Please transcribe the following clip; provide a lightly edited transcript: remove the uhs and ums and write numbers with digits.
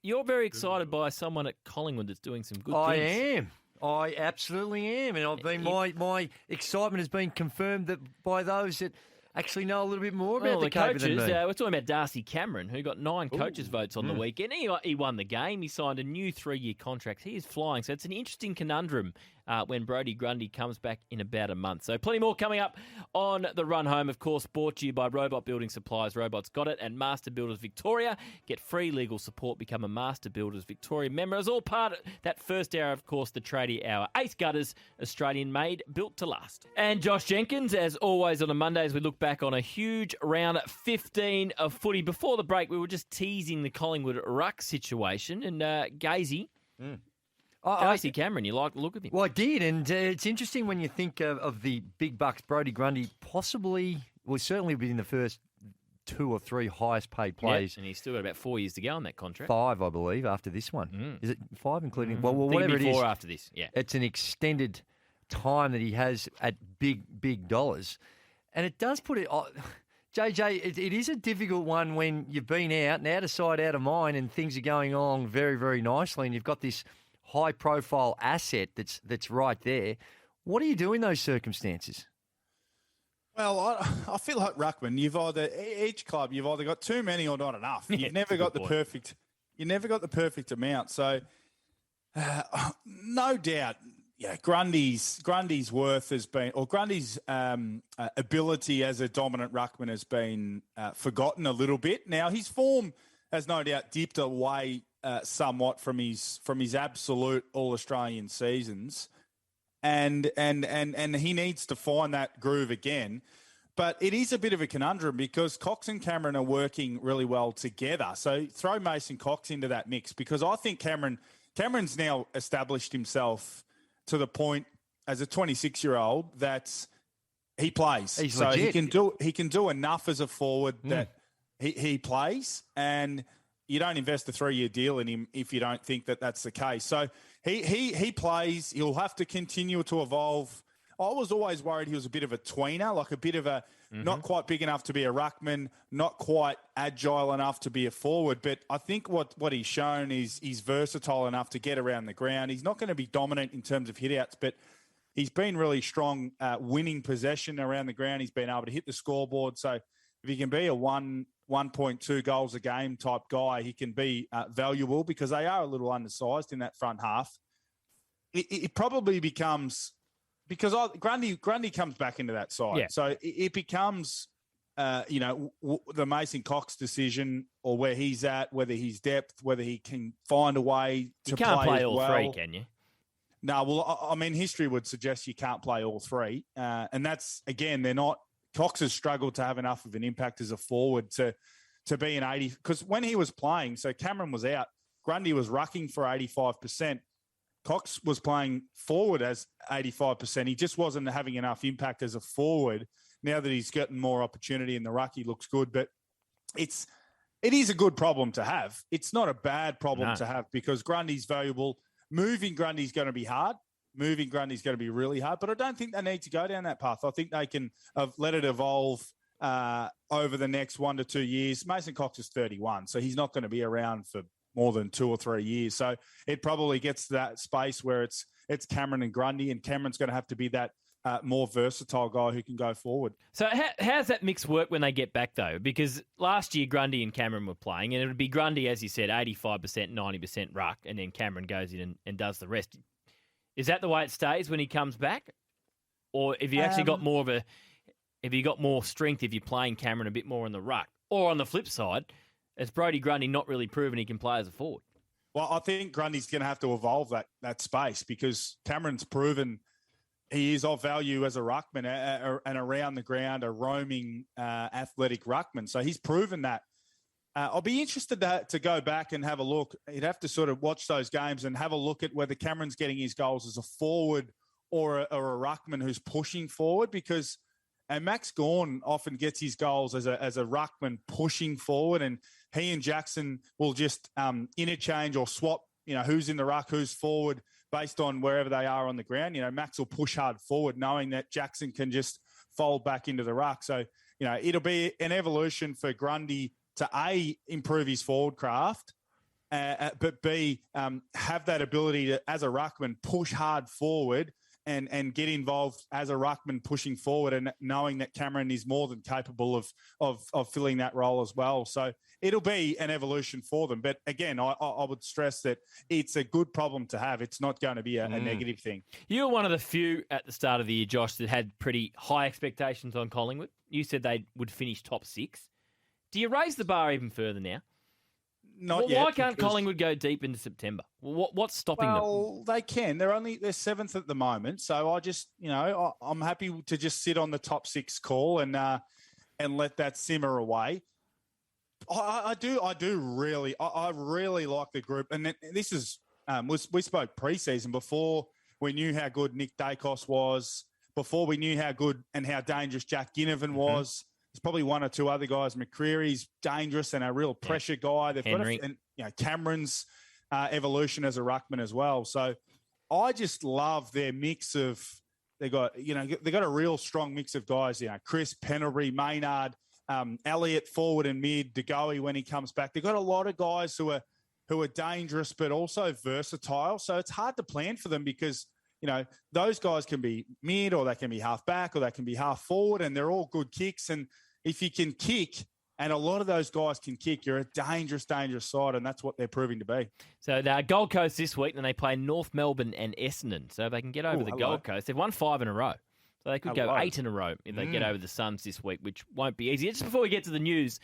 You're very excited by someone at Collingwood that's doing some good I things. am. I absolutely am. And I've been my excitement has been confirmed that by those that actually know a little bit more about the Caper than me. We're talking about Darcy Cameron, who got 9 coaches' votes on the weekend. He won the game. He signed a new 3-year contract. He is flying. So it's an interesting conundrum when Brodie Grundy comes back in about a month. So plenty more coming up on the run home. Of course, brought to you by Robot Building Supplies. Robots got it. And Master Builders Victoria. Get free legal support. Become a Master Builders Victoria member. It's all part of that first hour, of course, the tradie hour. Ace Gutters, Australian made, built to last. And Josh Jenkins, as always on a Monday, as we look back on a huge round 15 of footy. Before the break, we were just teasing the Collingwood ruck situation. And Gazy... Darcy Cameron, you like the look of him? Well, I did, and it's interesting when you think of the big bucks. Brodie Grundy certainly within the first 2 or 3 highest paid players. And he's still got about 4 years to go on that contract. 5, I believe, after this one. Is it 5, including... Well, I think whatever it'll be it is. 4 after this, yeah. It's an extended time that he has at big dollars. And it does put it... JJ, it is a difficult one when you've been out and out of sight, out of mind, and things are going along very, very nicely, and you've got this high-profile asset that's right there. What do you do in those circumstances? Well, I feel like ruckman. Each club, you've either got too many or not enough. You've never got the perfect. You never got the perfect amount. So, no doubt, Grundy's worth has been, or Grundy's ability as a dominant ruckman has been forgotten a little bit. Now his form has no doubt dipped away somewhat from his absolute All-Australian seasons, and he needs to find that groove again. But it is a bit of a conundrum because Cox and Cameron are working really well together. So throw Mason Cox into that mix because I think Cameron's now established himself to the point as a 26-year-old that he plays. He's so legit. he can do enough as a forward that he plays, and you don't invest a 3-year deal in him if you don't think that that's the case. So he plays. He'll have to continue to evolve. I was always worried he was a bit of a tweener, like a bit of a not quite big enough to be a ruckman, not quite agile enough to be a forward. But I think what he's shown is he's versatile enough to get around the ground. He's not going to be dominant in terms of hitouts, but he's been really strong winning possession around the ground. He's been able to hit the scoreboard. So if he can be a 1.2 goals a game type guy, he can be valuable because they are a little undersized in that front half. It probably becomes... Because Grundy comes back into that side. Yeah. So it becomes, the Mason Cox decision or where he's at, whether he's depth, whether he can find a way to play. You can't play all well. 3, can you? No, well, I mean, history would suggest you can't play all 3. And that's, again, they're not – Cox has struggled to have enough of an impact as a forward to be an 80 – because when he was playing, so Cameron was out, Grundy was rucking for 85%. Cox was playing forward as 85%. He just wasn't having enough impact as a forward. Now that he's getting more opportunity in the ruck, he looks good. But it is a good problem to have. It's not a bad problem to have because Grundy's valuable. Moving Grundy's going to be hard. Moving Grundy's going to be really hard. But I don't think they need to go down that path. I think they can let it evolve over the next 1 to 2 years. Mason Cox is 31, so he's not going to be around for more than 2 or 3 years. So it probably gets to that space where it's Cameron and Grundy, and Cameron's going to have to be that more versatile guy who can go forward. So how's that mix work when they get back, though? Because last year Grundy and Cameron were playing, and it would be Grundy, as you said, 85%, 90% ruck, and then Cameron goes in and does the rest. Is that the way it stays when he comes back? Or have you actually got more of a... Have you got more strength if you're playing Cameron a bit more in the ruck? Or on the flip side... Has Brodie Grundy not really proven he can play as a forward? Well, I think Grundy's going to have to evolve that space because Cameron's proven he is of value as a ruckman and around the ground, a roaming athletic ruckman. So he's proven that. I'll be interested to go back and have a look. You'd have to sort of watch those games and have a look at whether Cameron's getting his goals as a forward or a ruckman who's pushing forward because and Max Gawn often gets his goals as a ruckman pushing forward, and he and Jackson will just interchange or swap, who's in the ruck, who's forward based on wherever they are on the ground. Max will push hard forward knowing that Jackson can just fold back into the ruck. So, it'll be an evolution for Grundy to improve his forward craft but B, have that ability to, as a ruckman, push hard forward and get involved as a ruckman pushing forward, and knowing that Cameron is more than capable of filling that role as well. So it'll be an evolution for them. But again, I would stress that it's a good problem to have. It's not going to be a negative thing. You were one of the few at the start of the year, Josh, that had pretty high expectations on Collingwood. You said they would finish top 6. Do you raise the bar even further now? Not yet. Why can't Collingwood go deep into September? What's stopping them? Well, they can. They're 7th at the moment. So I just, I'm happy to just sit on the top 6 call and let that simmer away. I really like the group. And this is, we spoke preseason before we knew how good Nick Dacos was, before we knew how good and how dangerous Jack Ginnivan was. There's probably one or two other guys. McCreary's dangerous and a real pressure guy. They've Henry. got Cameron's evolution as a ruckman as well. So I just love their mix of. They got a real strong mix of guys. Chris Pendlebury, Maynard, Elliott forward and mid, DeGoey when he comes back. They've got a lot of guys who are dangerous but also versatile. So it's hard to plan for them because. Those guys can be mid or they can be half back or they can be half forward, and they're all good kicks. And if you can kick, and a lot of those guys can kick, you're a dangerous, dangerous side, and that's what they're proving to be. So they're Gold Coast this week, and they play North Melbourne and Essendon. So if they can get over Gold Coast, they've won 5 in a row. So they could go 8 in a row if they get over the Suns this week, which won't be easy. Just before we get to the news,